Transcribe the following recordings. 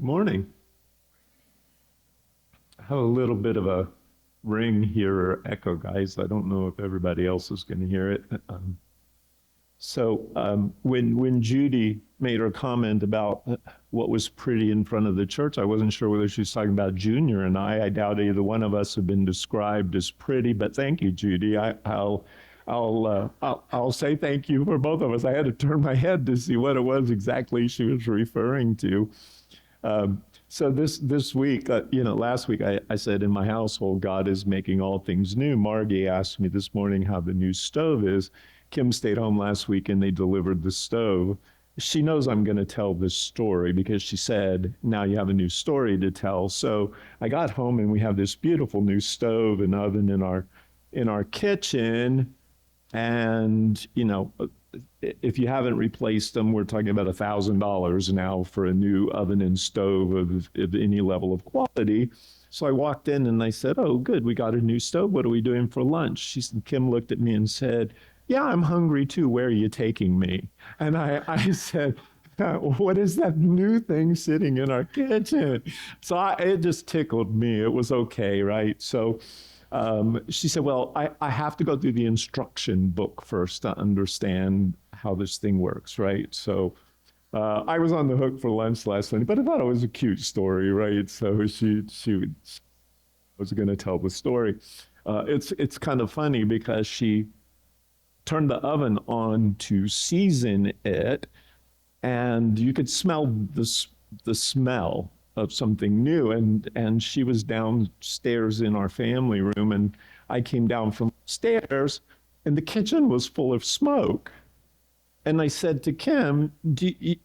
Morning. I have a little bit of a ring here or echo, guys. I don't know if everybody else is going to hear it. When Judy made her comment about what was pretty in front of the church, I wasn't sure whether she was talking about Junior and I. I doubt either one of us have been described as pretty, but thank you, Judy. I'll say thank you for both of us. I had to turn my head to see what it was exactly she was referring to. So this week, last week I said in my household, God is making all things new. Margie asked me this morning how the new stove is. Kim stayed home last week and they delivered the stove. She knows I'm going to tell this story because she said, now you have a new story to tell. So I got home and we have this beautiful new stove and oven in our kitchen. And, if you haven't replaced them, we're talking about $1,000 now for a new oven and stove of any level of quality. So I walked in and I said, "Oh, good, we got a new stove. What are we doing for lunch?" Kim looked at me and said, "Yeah, I'm hungry too. Where are you taking me?" And I said, "What is that new thing sitting in our kitchen?" It just tickled me. It was okay, right? So she said, "Well, I have to go through the instruction book first to understand how this thing works, right?" So I was on the hook for lunch last night, but I thought it was a cute story, right? So she was going to tell the story. It's kind of funny because she turned the oven on to season it, and you could smell the smell of something new. And she was downstairs in our family room, and I came down from stairs, and the kitchen was full of smoke. And I said to Kim,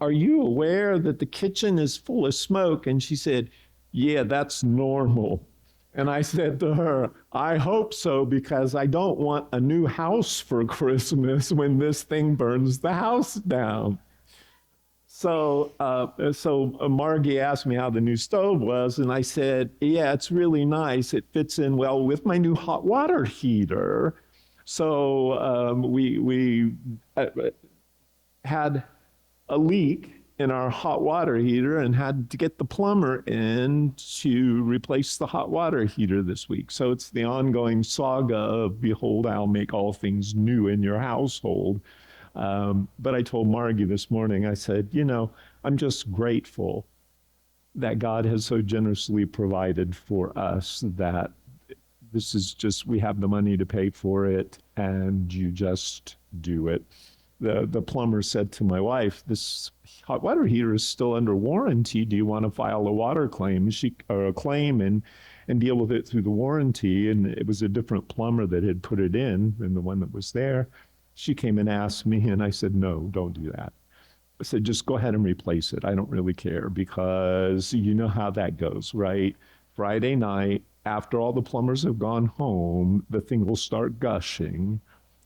"Are you aware that the kitchen is full of smoke?" And she said, "Yeah, that's normal." And I said to her, "I hope so, because I don't want a new house for Christmas when this thing burns the house down." So Margie asked me how the new stove was, and I said, "Yeah, it's really nice. It fits in well with my new hot water heater." So we had a leak in our hot water heater and had to get the plumber in to replace the hot water heater this week. So it's the ongoing saga of, behold, I'll make all things new in your household. But I told Margie this morning, I said, I'm just grateful that God has so generously provided for us that this is just, we have the money to pay for it, and you just do it. The plumber said to my wife, "This hot water heater is still under warranty. Do you want to file a water claim?" Or a claim and deal with it through the warranty. And it was a different plumber that had put it in than the one that was there. She came and asked me, and I said, "No, don't do that." I said, "Just go ahead and replace it. I don't really care," because you know how that goes, right? Friday night, after all the plumbers have gone home, the thing will start gushing.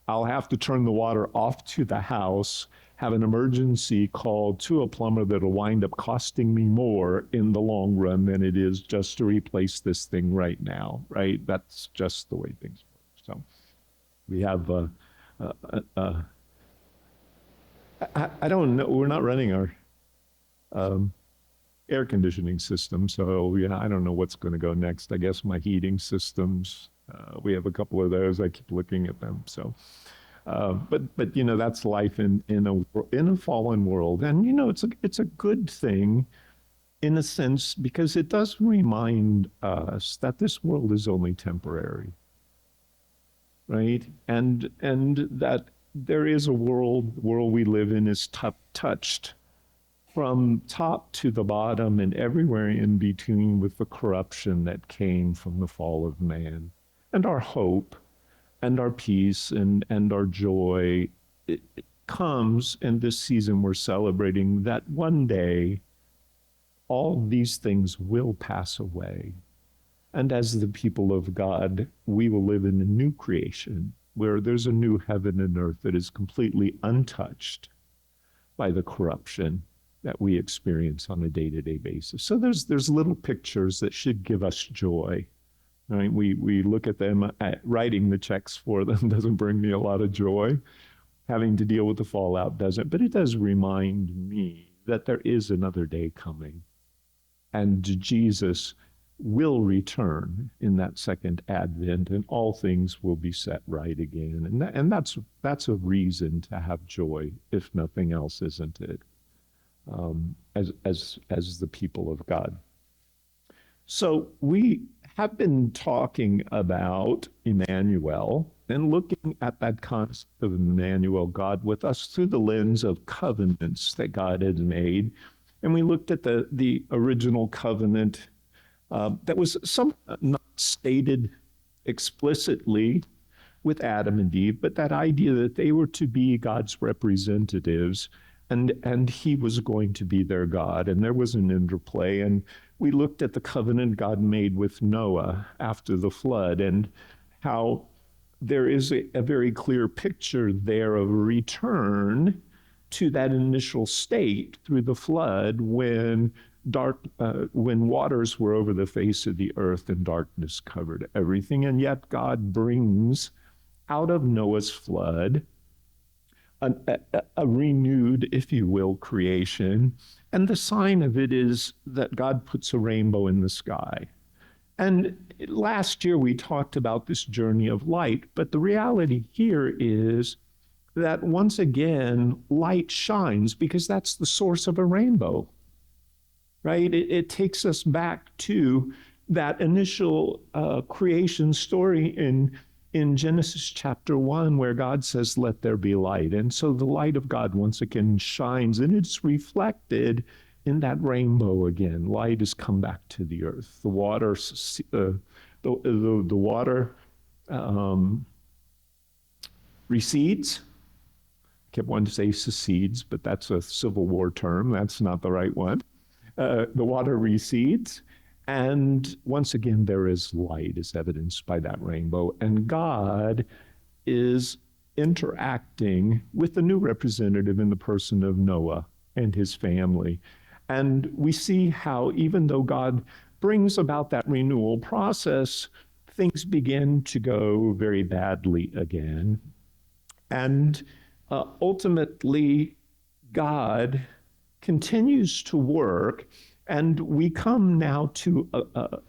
I'll have to turn the water off to the house, have an emergency call to a plumber that'll wind up costing me more in the long run than it is just to replace this thing right now, right? That's just the way things work. So we have, uh, uh, I don't know, we're not running our um, air conditioning system, so I don't know what's going to go next. I guess my heating systems, we have a couple of those. I keep looking at them. So, but that's life in a fallen world, and it's a good thing in a sense, because it does remind us that this world is only temporary, right? And that there is a world we live in is touched from top to the bottom and everywhere in between with the corruption that came from the fall of man. And our hope and our peace and our joy, it comes in this season we're celebrating that one day all these things will pass away. And as the people of God, we will live in a new creation where there's a new heaven and earth that is completely untouched by the corruption that we experience on a day-to-day basis. So there's little pictures that should give us joy. Right? We look at them. Writing the checks for them doesn't bring me a lot of joy. Having to deal with the fallout doesn't, but it does remind me that there is another day coming, And Jesus will return in that second advent, and all things will be set right again. And that's a reason to have joy, if nothing else, isn't it? As the people of God. So we have been talking about Emmanuel and looking at that concept of Emmanuel, God with us, through the lens of covenants that God has made. And we looked at the original covenant that was not stated explicitly with Adam and Eve, but that idea that they were to be God's representatives, and he was going to be their God, and there was an interplay. And we looked at the covenant God made with Noah after the flood, and how there is a very clear picture there of a return to that initial state through the flood when when waters were over the face of the earth and darkness covered everything. And yet God brings out of Noah's flood a renewed, if you will, creation. And the sign of it is that God puts a rainbow in the sky. And last year we talked about this journey of light, but the reality here is that once again, light shines because that's the source of a rainbow, right? It takes us back to that initial creation story in Genesis chapter 1, where God says, let there be light. And so the light of God once again shines, and it's reflected in that rainbow again. Light has come back to the earth. The water, the water recedes. I kept wanting to say secedes, but that's a Civil War term. That's not the right one. The water recedes. And once again, there is light, as evidenced by that rainbow. And God is interacting with the new representative in the person of Noah and his family. And we see how, even though God brings about that renewal process, things begin to go very badly again. And ultimately, God continues to work. And we come now to a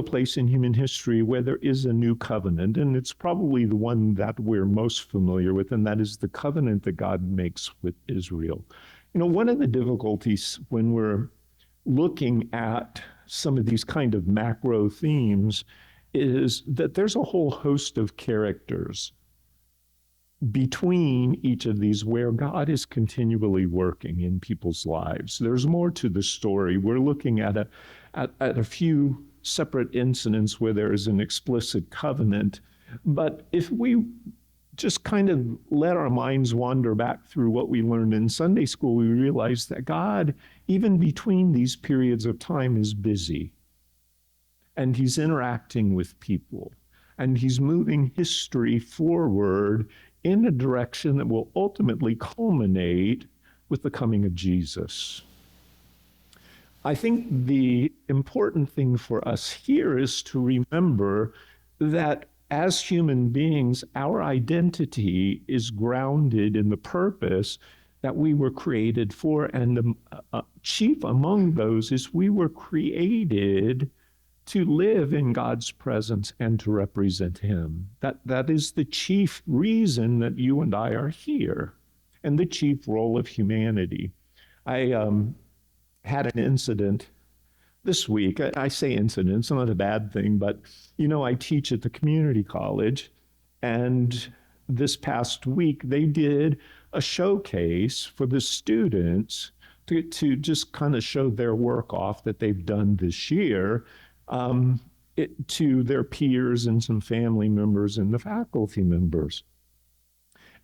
place in human history where there is a new covenant, and it's probably the one that we're most familiar with, and that is the covenant that God makes with Israel. You know, one of the difficulties when we're looking at some of these kind of macro themes is that there's a whole host of characters between each of these where God is continually working in people's lives. There's more to the story. We're looking at a few separate incidents where there is an explicit covenant. But if we just kind of let our minds wander back through what we learned in Sunday school, we realize that God, even between these periods of time, is busy. And he's interacting with people. And he's moving history forward in a direction that will ultimately culminate with the coming of Jesus. I think the important thing for us here is to remember that as human beings, our identity is grounded in the purpose that we were created for. And the chief among those is we were created to live in God's presence and to represent him. That is the chief reason that you and I are here, and the chief role of humanity. I had an incident this week. I say incident, it's not a bad thing, but you know, I teach at the community college, and this past week they did a showcase for the students to just kind of show their work off that they've done this year. To their peers and some family members and the faculty members.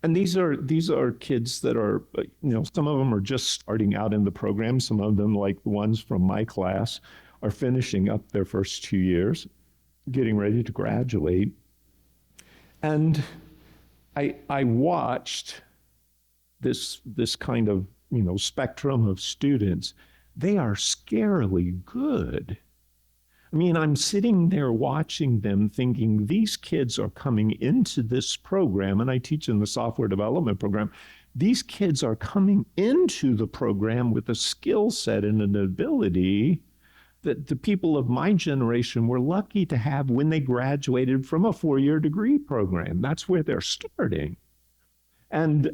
And these are kids that are, you know, some of them are just starting out in the program. Some of them, like the ones from my class, are finishing up their first 2 years, getting ready to graduate. And I watched this kind of, you know, spectrum of students. They are scarily good. I mean, I'm sitting there watching them thinking these kids are coming into this program, and I teach in the software development program, these kids are coming into the program with a skill set and an ability that the people of my generation were lucky to have when they graduated from a 4-year degree program. That's where they're starting. And,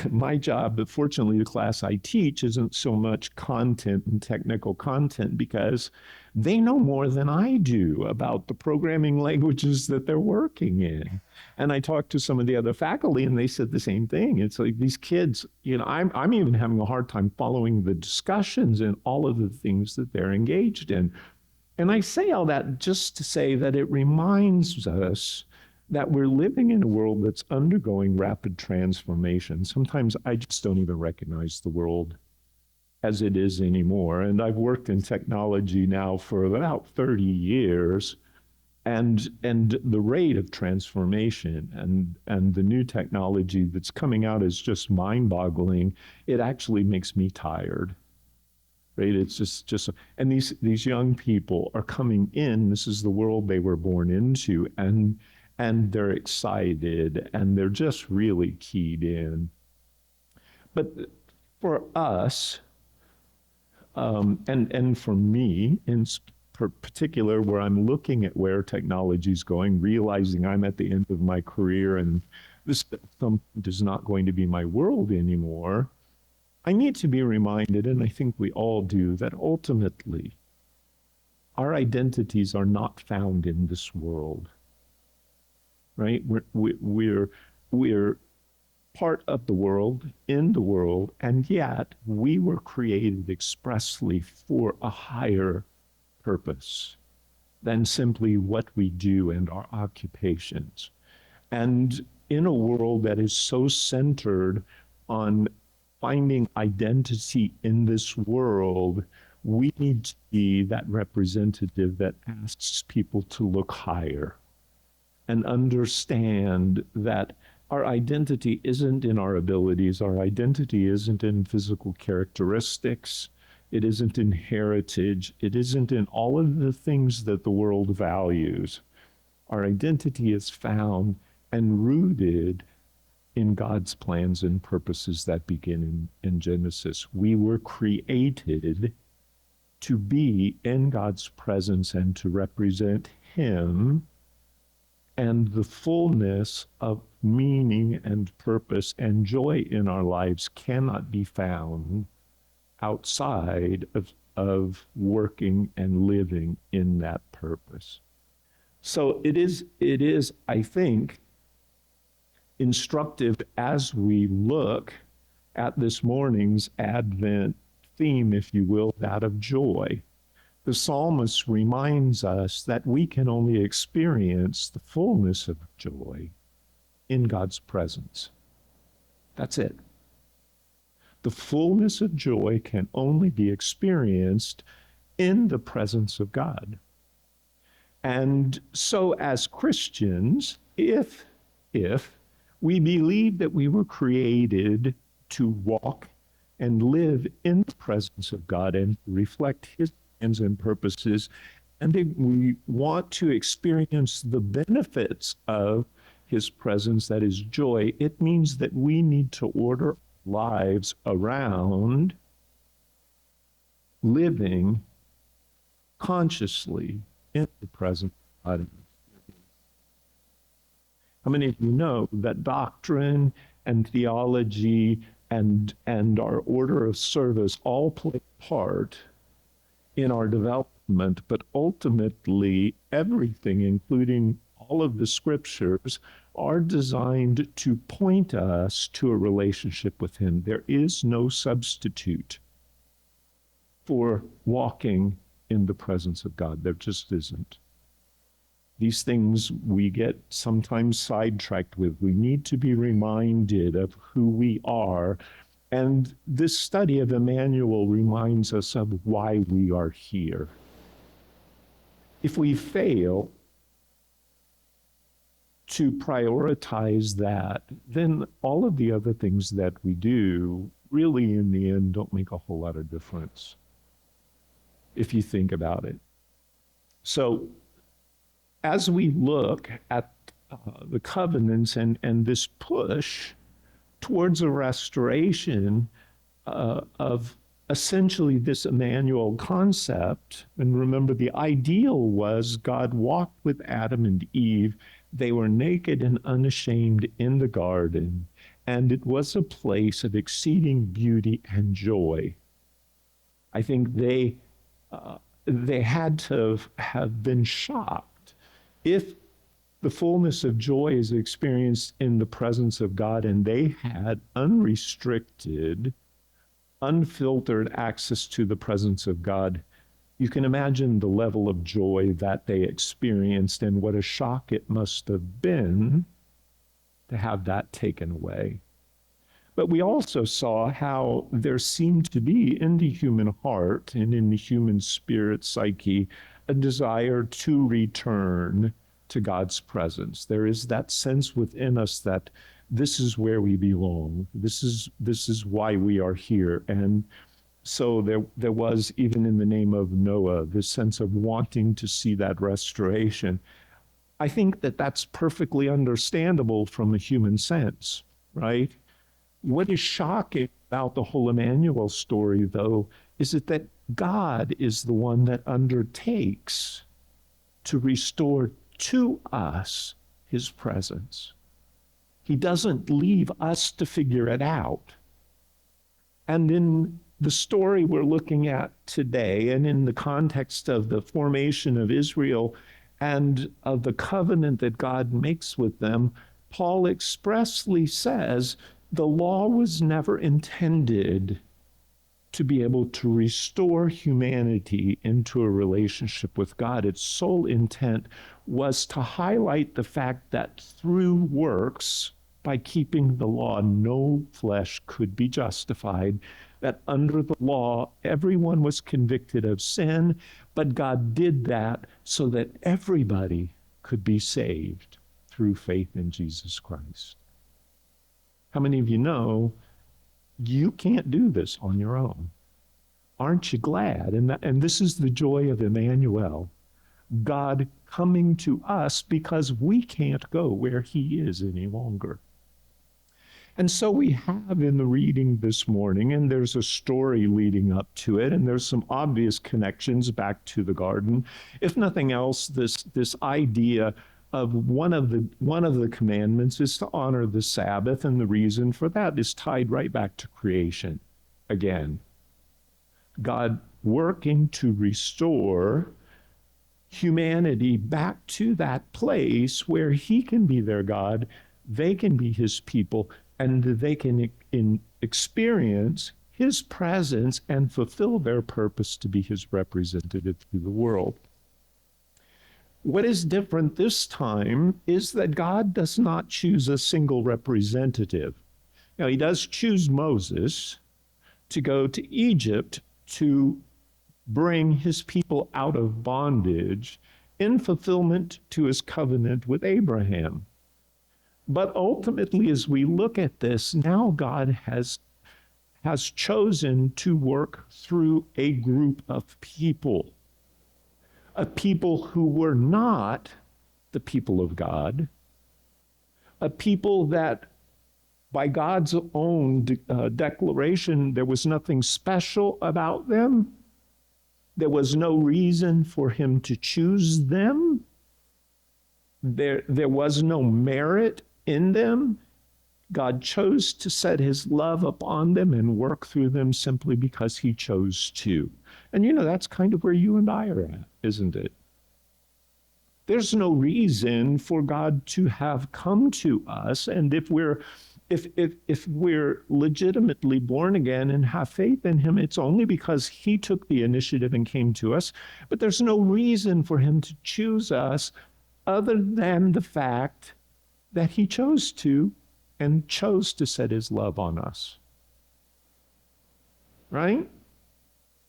my job, fortunately, the class I teach isn't so much content and technical content because they know more than I do about the programming languages that they're working in. And I talked to some of the other faculty and they said the same thing. It's like these kids, I'm even having a hard time following the discussions and all of the things that they're engaged in. And I say all that just to say that it reminds us that we're living in a world that's undergoing rapid transformation. Sometimes I just don't even recognize the world as it is anymore. And I've worked in technology now for about 30 years. And the rate of transformation and the new technology that's coming out is just mind-boggling. It actually makes me tired. Right? It's just and these young people are coming in. This is the world they were born into, and they're excited and they're just really keyed in. But for us, and for me in particular, where I'm looking at where technology is going, realizing I'm at the end of my career and this is not going to be my world anymore, I need to be reminded, and I think we all do, that ultimately our identities are not found in this world. Right? We're part of the world, in the world, and yet we were created expressly for a higher purpose than simply what we do and our occupations. And in a world that is so centered on finding identity in this world, we need to be that representative that asks people to look higher and understand that our identity isn't in our abilities, our identity isn't in physical characteristics, it isn't in heritage, it isn't in all of the things that the world values. Our identity is found and rooted in God's plans and purposes that begin in Genesis. We were created to be in God's presence and to represent Him, and the fullness of meaning and purpose and joy in our lives cannot be found outside of working and living in that purpose. So it is, I think, instructive as we look at this morning's Advent theme, if you will, that of joy. The psalmist reminds us that we can only experience the fullness of joy in God's presence. That's it. The fullness of joy can only be experienced in the presence of God. And so as Christians, if we believe that we were created to walk and live in the presence of God and reflect His plans and purposes, and if we want to experience the benefits of His presence, that is joy, it means that we need to order lives around living consciously in the presence of God. How many of you know that doctrine and theology and our order of service all play a part in our development, but ultimately everything, including all of the scriptures, are designed to point us to a relationship with Him. There is no substitute for walking in the presence of God. There just isn't. These things we get sometimes sidetracked with. We need to be reminded of who we are. And this study of Emmanuel reminds us of why we are here. If we fail to prioritize that, then all of the other things that we do really in the end don't make a whole lot of difference, if you think about it. So as we look at the covenants and this push towards a restoration of essentially this Emmanuel concept. And remember, the ideal was God walked with Adam and Eve. They were naked and unashamed in the garden, and it was a place of exceeding beauty and joy. I think they had to have been shocked if the fullness of joy is experienced in the presence of God, and they had unrestricted, unfiltered access to the presence of God. You can imagine the level of joy that they experienced and what a shock it must have been to have that taken away. But we also saw how there seemed to be in the human heart and in the human spirit psyche a desire to return to God's presence. There is that sense within us that this is where we belong. This is why we are here. And so there was, even in the name of Noah, this sense of wanting to see that restoration. I think that that's perfectly understandable from a human sense, right? What is shocking about the whole Emmanuel story, though, is that God is the one that undertakes to restore to us his presence. He doesn't leave us to figure it out. And in the story we're looking at today, and in the context of the formation of Israel and of the covenant that God makes with them, Paul expressly says the law was never intended to be able to restore humanity into a relationship with God. Its sole intent was to highlight the fact that through works, by keeping the law, no flesh could be justified, that under the law, everyone was convicted of sin, but God did that so that everybody could be saved through faith in Jesus Christ. How many of you know you can't do this on your own? Aren't you glad? And this is the joy of Emmanuel, God coming to us because we can't go where he is any longer. And so we have in the reading this morning, and there's a story leading up to it, and there's some obvious connections back to the garden. If nothing else, this idea of one of the commandments is to honor the Sabbath, and the reason for that is tied right back to creation. Again, God working to restore humanity back to that place where he can be their God, they can be his people, and they can experience his presence and fulfill their purpose to be his representative to the world. What is different this time is that God does not choose a single representative. Now, he does choose Moses to go to Egypt to bring his people out of bondage in fulfillment to his covenant with Abraham. But ultimately, as we look at this, now God has chosen to work through a group of people who were not the people of God, a people that by God's own declaration, there was nothing special about them. There was no reason for him to choose them. There was no merit in them. God chose to set his love upon them and work through them simply because he chose to. And that's kind of where you and I are at, isn't it? There's no reason for God to have come to us, and if we're legitimately born again and have faith in him, it's only because he took the initiative and came to us. But there's no reason for him to choose us other than the fact that he chose to and chose to set his love on us. Right?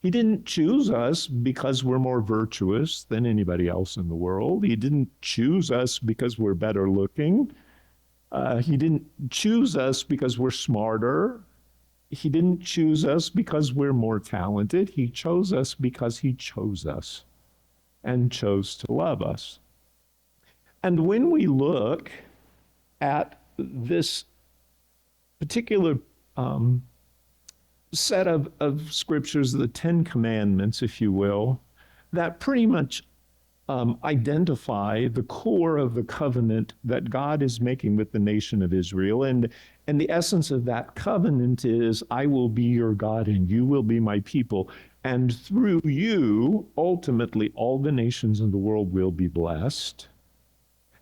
He didn't choose us because we're more virtuous than anybody else in the world. He didn't choose us because we're better looking. He didn't choose us because we're smarter. He didn't choose us because we're more talented. He chose us because he chose us and chose to love us. And when we look at this particular um, set of scriptures, the Ten Commandments, if you will, that pretty much identify the core of the covenant that God is making with the nation of Israel. And the essence of that covenant is, I will be your God and you will be my people. And through you, ultimately, all the nations in the world will be blessed.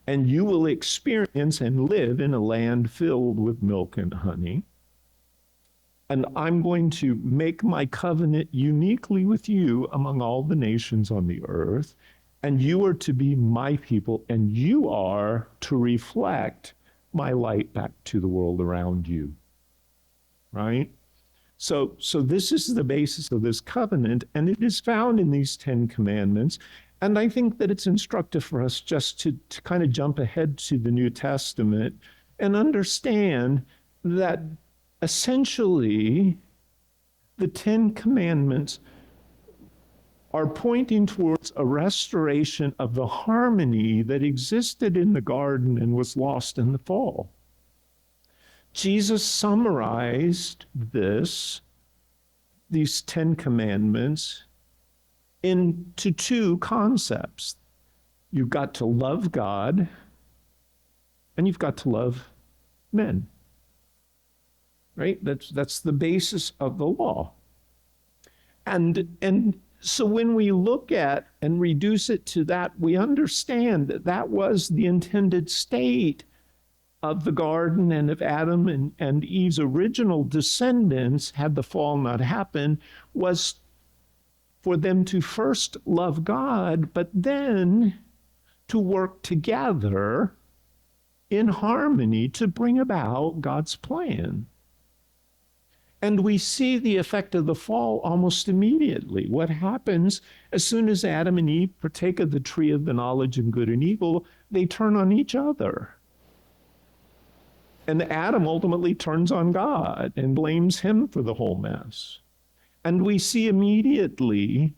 And you will experience and live in a land filled with milk and honey. And I'm going to make my covenant uniquely with you among all the nations on the earth. And you are to be my people, and you are to reflect my light back to the world around you. Right? So this is the basis of this covenant, and it is found in these 10 commandments. And I think that it's instructive for us just to kind of jump ahead to the New Testament and understand that essentially the 10 commandments are pointing towards a restoration of the harmony that existed in the garden and was lost in the fall. Jesus summarized these 10 commandments into two concepts. You've got to love God and you've got to love men. Right? That's the basis of the law. And so when we look at and reduce it to that, we understand that that was the intended state of the garden and of Adam and Eve's original descendants, had the fall not happened, was for them to first love God, but then to work together in harmony to bring about God's plan. And we see the effect of the fall almost immediately. What happens as soon as Adam and Eve partake of the tree of the knowledge of good and evil, they turn on each other. And Adam ultimately turns on God and blames him for the whole mess. And we see immediately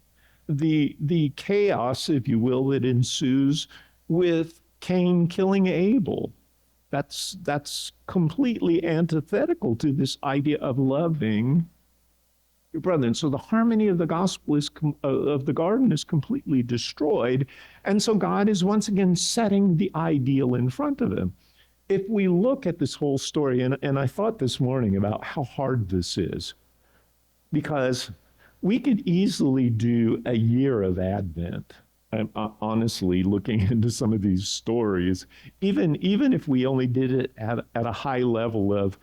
the chaos, if you will, that ensues with Cain killing Abel. That's completely antithetical to this idea of loving your brother. And so the harmony of the gospel of the garden is completely destroyed. And so God is once again setting the ideal in front of him. If we look at this whole story, and I thought this morning about how hard this is, because we could easily do a year of Advent. I'm honestly looking into some of these stories, even if we only did it at a high level of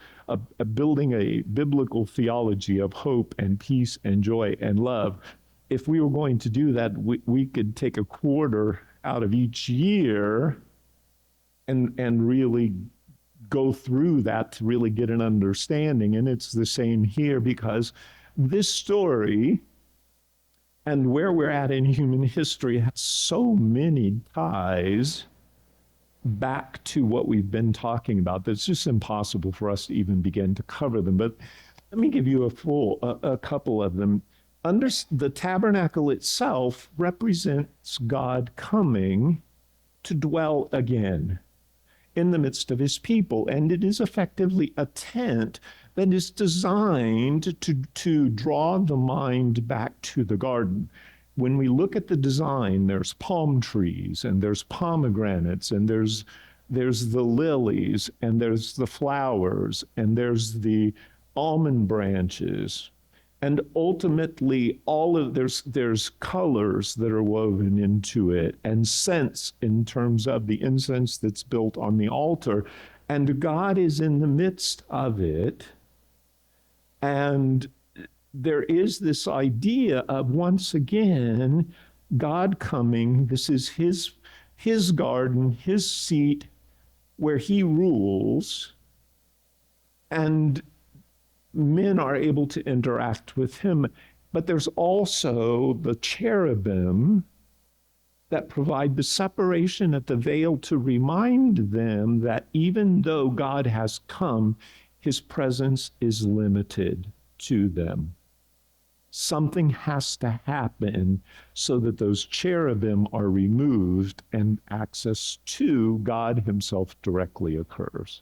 building a biblical theology of hope and peace and joy and love. If we were going to do that, we could take a quarter out of each year and really go through that to really get an understanding. And it's the same here, because this story and where we're at in human history has so many ties back to what we've been talking about that it's just impossible for us to even begin to cover them. But let me give you a couple of them. The tabernacle itself represents God coming to dwell again in the midst of his people. And it is effectively a tent that is designed to draw the mind back to the garden. When we look at the design, there's palm trees and there's pomegranates and there's the lilies and there's the flowers and there's the almond branches. And ultimately, there's colors that are woven into it and scents in terms of the incense that's built on the altar. And God is in the midst of it. And there is this idea of, once again, God coming. This is his garden, his seat where he rules. And men are able to interact with him, but there's also the cherubim that provide the separation at the veil to remind them that even though God has come, his presence is limited to them. Something has to happen so that those cherubim are removed and access to God himself directly occurs.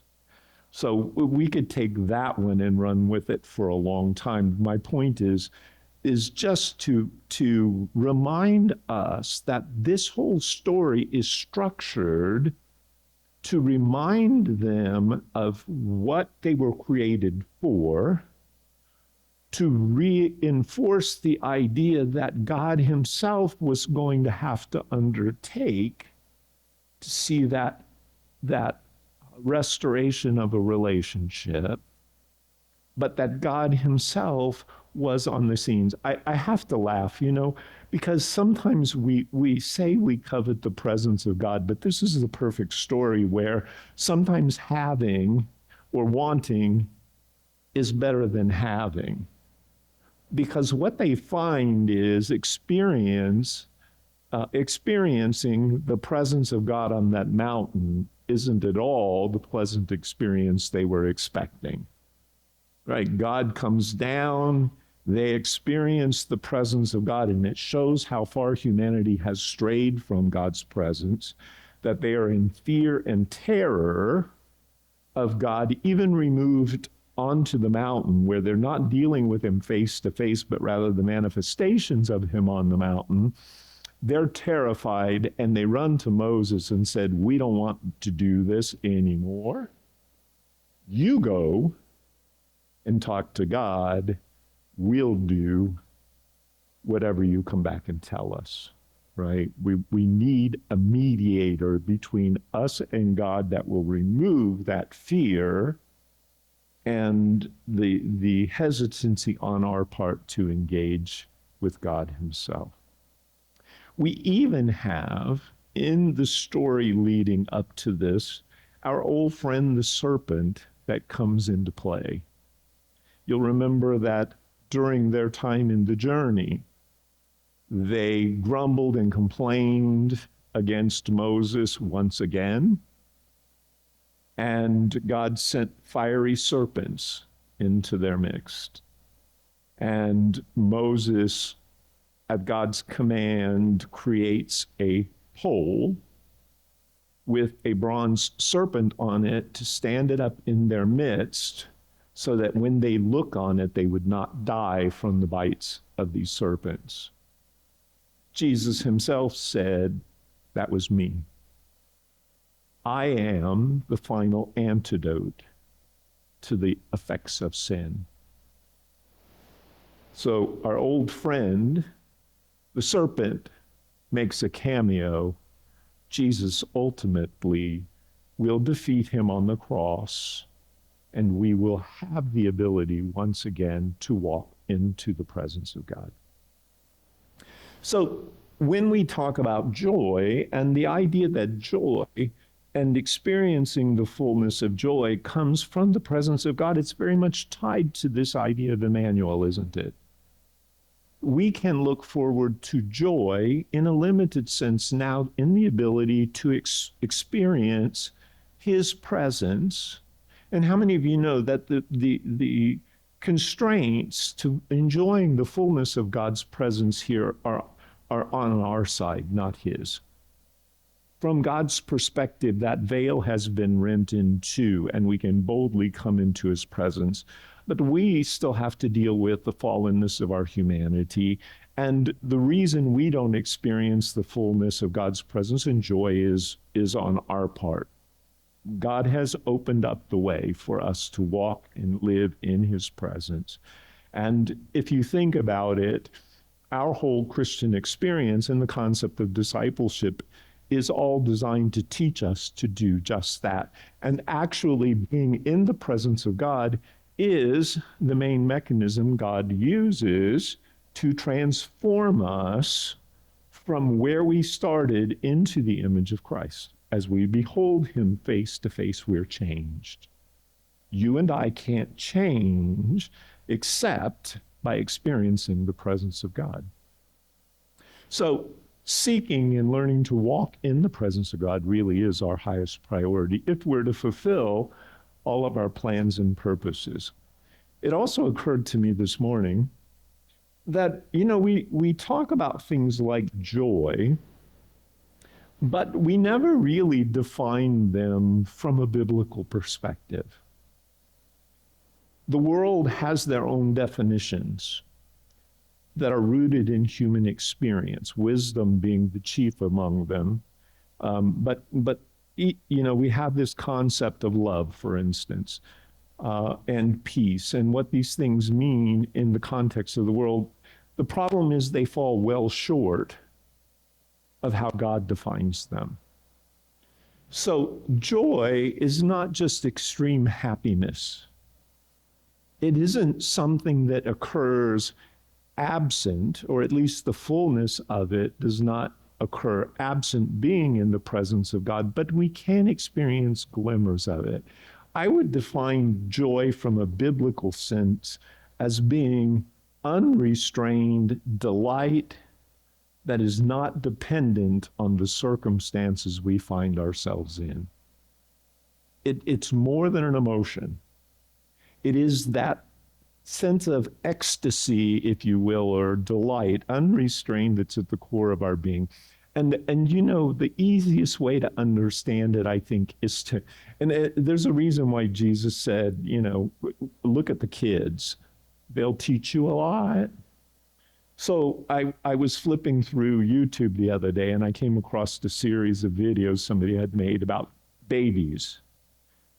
So we could take that one and run with it for a long time. My point is just to remind us that this whole story is structured to remind them of what they were created for, to reinforce the idea that God himself was going to have to undertake to see that restoration of a relationship, but that God himself was on the scenes. I have to laugh, because sometimes we say we covet the presence of God, but this is the perfect story where sometimes having or wanting is better than having. Because what they find is experiencing the presence of God on that mountain isn't at all the pleasant experience they were expecting. Right? God comes down, they experience the presence of God, and it shows how far humanity has strayed from God's presence, that they are in fear and terror of God, even removed onto the mountain where they're not dealing with him face to face, but rather the manifestations of him on the mountain. They're terrified and they run to Moses and said, "We don't want to do this anymore. You go and talk to God. We'll do whatever you come back and tell us." Right? We need a mediator between us and God that will remove that fear and the hesitancy on our part to engage with God himself. We even have, in the story leading up to this, our old friend the serpent that comes into play. You'll remember that during their time in the journey, they grumbled and complained against Moses once again, and God sent fiery serpents into their midst. And Moses, at God's command, creates a pole with a bronze serpent on it to stand it up in their midst so that when they look on it, they would not die from the bites of these serpents. Jesus himself said, "That was me. I am the final antidote to the effects of sin." So our old friend, the serpent, makes a cameo. Jesus ultimately will defeat him on the cross, and we will have the ability once again to walk into the presence of God. So when we talk about joy and the idea that joy and experiencing the fullness of joy comes from the presence of God, it's very much tied to this idea of Emmanuel, isn't it? We can look forward to joy in a limited sense now in the ability to experience his presence. And how many of you know that the constraints to enjoying the fullness of God's presence here are on our side, not his? From God's perspective, that veil has been rent in two, and we can boldly come into his presence. But we still have to deal with the fallenness of our humanity. And the reason we don't experience the fullness of God's presence and joy is on our part. God has opened up the way for us to walk and live in his presence. And if you think about it, our whole Christian experience and the concept of discipleship is all designed to teach us to do just that. And actually being in the presence of God is the main mechanism God uses to transform us from where we started into the image of Christ. As we behold him face to face, we're changed. You and I can't change except by experiencing the presence of God. So seeking and learning to walk in the presence of God really is our highest priority if we're to fulfill all of our plans and purposes. It also occurred to me this morning that, we talk about things like joy, but we never really define them from a biblical perspective. The world has their own definitions that are rooted in human experience, wisdom being the chief among them. But we have this concept of love, for instance, and peace, and what these things mean in the context of the world. The problem is they fall well short of how God defines them. So joy is not just extreme happiness. It isn't something that occurs absent, or at least the fullness of it does not occur absent being in the presence of God, but we can experience glimmers of it. I would define joy from a biblical sense as being unrestrained delight that is not dependent on the circumstances we find ourselves in. It's more than an emotion. It is that sense of ecstasy, if you will, or delight, unrestrained, that's at the core of our being. And the easiest way to understand it, I think, is to, and there's a reason why Jesus said, look at the kids. They'll teach you a lot. So I was flipping through YouTube the other day, and I came across a series of videos somebody had made about babies.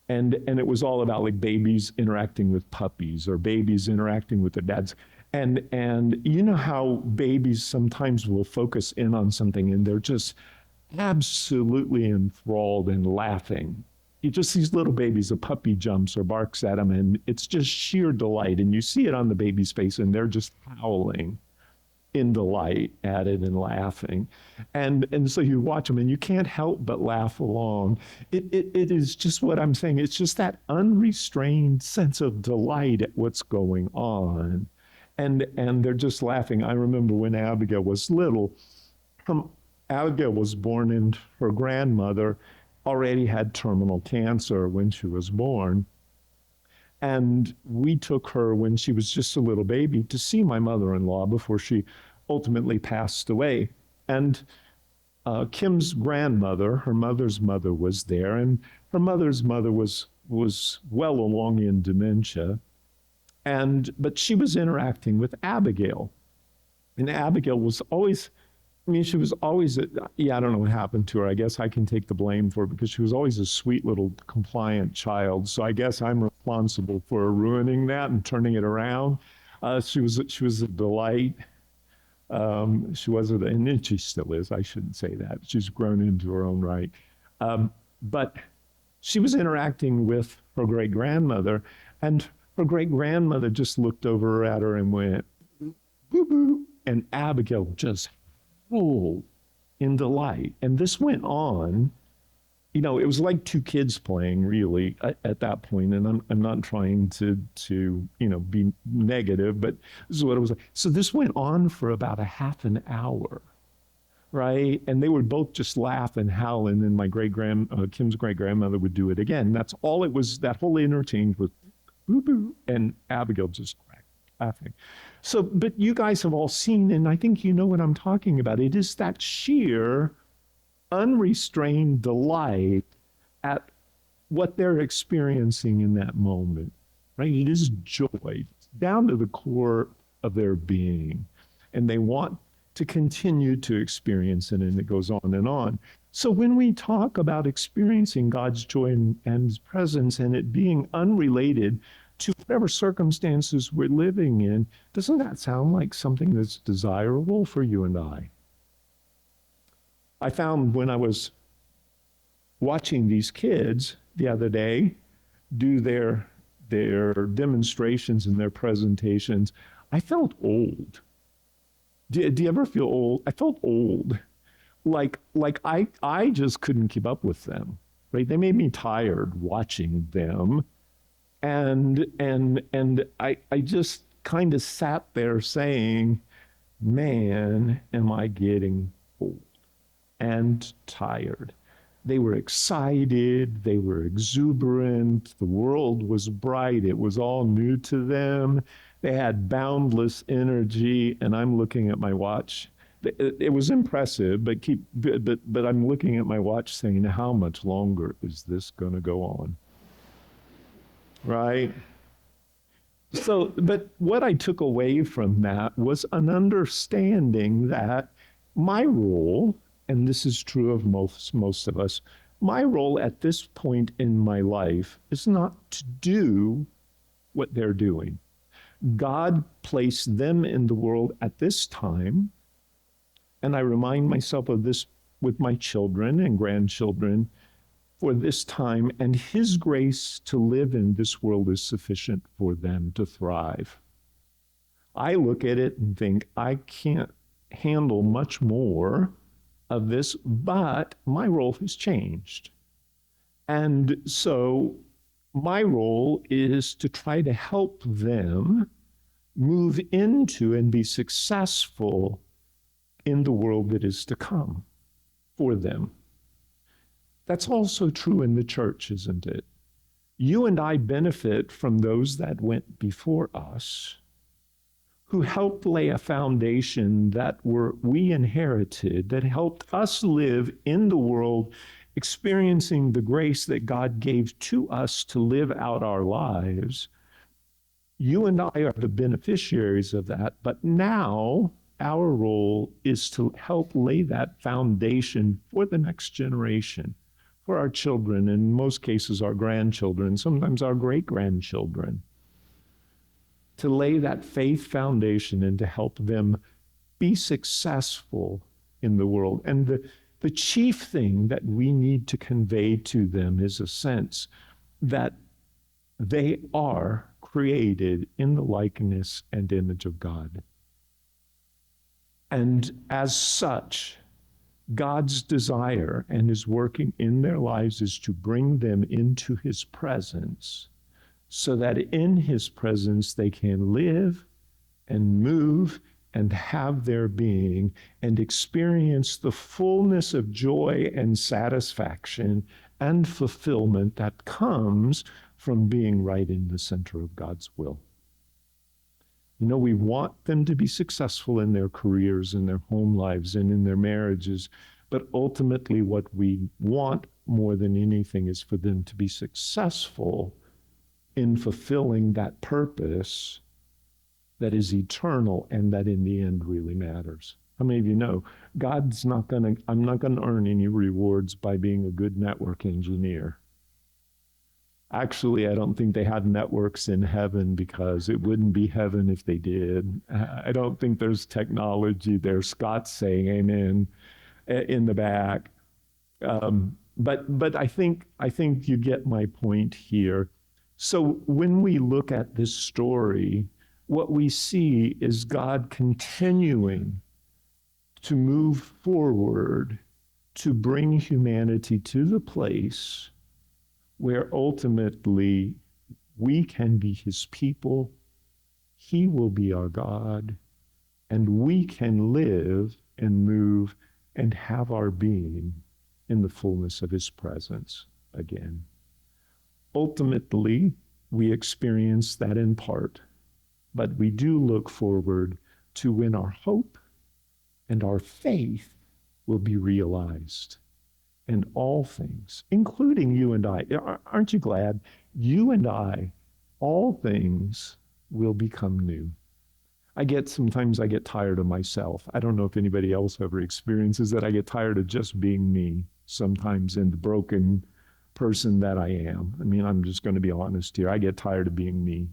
And it was all about like babies interacting with puppies or babies interacting with their dads. And you know how babies sometimes will focus in on something and they're just absolutely enthralled and laughing. You just these little babies, a puppy jumps or barks at them, and it's just sheer delight. And you see it on the baby's face, and they're just howling in delight at it and laughing. And so you watch them and you can't help but laugh along. It is just what I'm saying. It's just that unrestrained sense of delight at what's going on. And they're just laughing. I remember when Abigail was little, Abigail was born and her grandmother already had terminal cancer when she was born. And we took her when she was just a little baby to see my mother-in-law before she ultimately passed away. And Kim's grandmother, her mother's mother, was there, and her mother's mother was well along in dementia. But she was interacting with Abigail. And Abigail was always, she was always, I don't know what happened to her. I guess I can take the blame for it because she was always a sweet little compliant child. So I guess I'm responsible for ruining that and turning it around. She was a delight. She wasn't, and she still is. I shouldn't say that. She's grown into her own right. But she was interacting with her great grandmother, and her great grandmother just looked over at her and went, boo boo. And Abigail just rolled in delight. And this went on. It was like two kids playing, really, at that point. And I'm not trying to be negative, but this is what it was like. So this went on for about a half an hour, right? And they would both just laugh and howl, and then my Kim's great grandmother would do it again. That's all it was. That whole interchange was boo boo, and Abigail just cracked laughing. So, but you guys have all seen, and I think you know what I'm talking about. It is that sheer unrestrained delight at what they're experiencing in that moment, right? It is joy. It's down to the core of their being. And they want to continue to experience it, and it goes on and on. So when we talk about experiencing God's joy and his presence and it being unrelated to whatever circumstances we're living in, doesn't that sound like something that's desirable for you and I? I found when I was watching these kids the other day do their demonstrations and their presentations, I felt old. Do you ever feel old? I felt old. Like I just couldn't keep up with them. Right? They made me tired watching them. And I just kind of sat there saying, man, am I getting old and tired. They were excited, they were exuberant, the world was bright, it was all new to them. They had boundless energy, and I'm looking at my watch. It was impressive, but I'm looking at my watch saying, how much longer is this going to go on? Right? So, but what I took away from that was an understanding that my role, and this is true of most of us, my role at this point in my life is not to do what they're doing. God placed them in the world at this time, and I remind myself of this with my children and grandchildren for this time, and His grace to live in this world is sufficient for them to thrive. I look at it and think, I can't handle much more of this, but my role has changed. And so my role is to try to help them move into and be successful in the world that is to come for them. That's also true in the church, isn't it? You and I benefit from those that went before us, who helped lay a foundation that we inherited, that helped us live in the world, experiencing the grace that God gave to us to live out our lives. You and I are the beneficiaries of that, but now our role is to help lay that foundation for the next generation, for our children, in most cases our grandchildren, sometimes our great-grandchildren, to lay that faith foundation and to help them be successful in the world. And the chief thing that we need to convey to them is a sense that they are created in the likeness and image of God. And as such, God's desire and His working in their lives is to bring them into His presence so that in His presence they can live and move and have their being and experience the fullness of joy and satisfaction and fulfillment that comes from being right in the center of God's will. You know, we want them to be successful in their careers, in their home lives, and in their marriages. But ultimately, what we want more than anything is for them to be successful in fulfilling that purpose that is eternal and that in the end really matters. How many of you know I'm not going to earn any rewards by being a good network engineer? Actually, I don't think they have networks in heaven because it wouldn't be heaven if they did. I don't think there's technology there. Scott's saying amen in the back. But I think you get my point here. So when we look at this story, what we see is God continuing to move forward to bring humanity to the place where ultimately we can be His people, He will be our God, and we can live and move and have our being in the fullness of His presence again. Ultimately, we experience that in part, but we do look forward to when our hope and our faith will be realized. And all things, including you and I, aren't you glad? You and I, all things will become new. Sometimes I get tired of myself. I don't know if anybody else ever experiences that. I get tired of just being me sometimes in the broken person that I am. I mean, I'm just going to be honest here. I get tired of being me.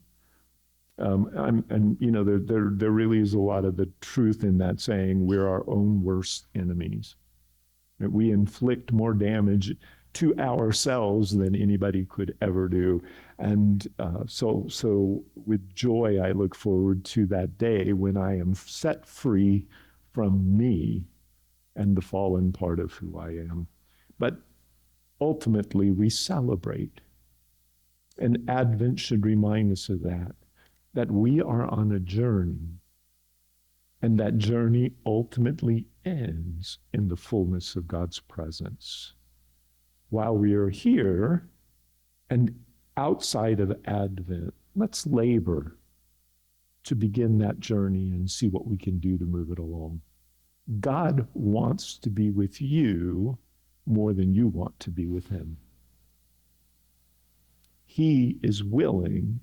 And you know, there really is a lot of the truth in that saying, we're our own worst enemies. We inflict more damage to ourselves than anybody could ever do. And so with joy, I look forward to that day when I am set free from me and the fallen part of who I am. But ultimately, we celebrate. And Advent should remind us of that we are on a journey. And that journey ultimately ends in the fullness of God's presence. While we are here and outside of Advent, let's labor to begin that journey and see what we can do to move it along. God wants to be with you more than you want to be with Him. He is willing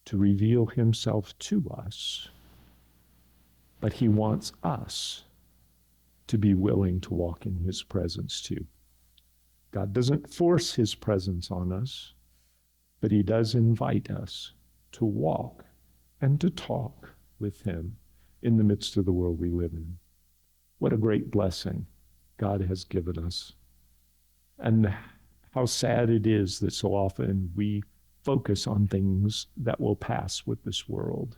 to reveal himself to us, but he wants us to be willing to walk in his presence too. God doesn't force his presence on us, but he does invite us to walk and to talk with him in the midst of the world we live in. What a great blessing God has given us. And how sad it is that so often we focus on things that will pass with this world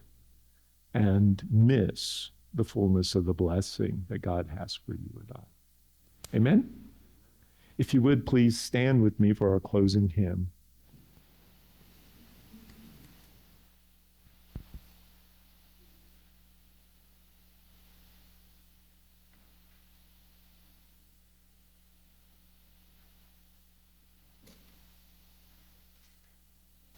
and miss the fullness of the blessing that God has for you and I. Amen? If you would, please stand with me for our closing hymn.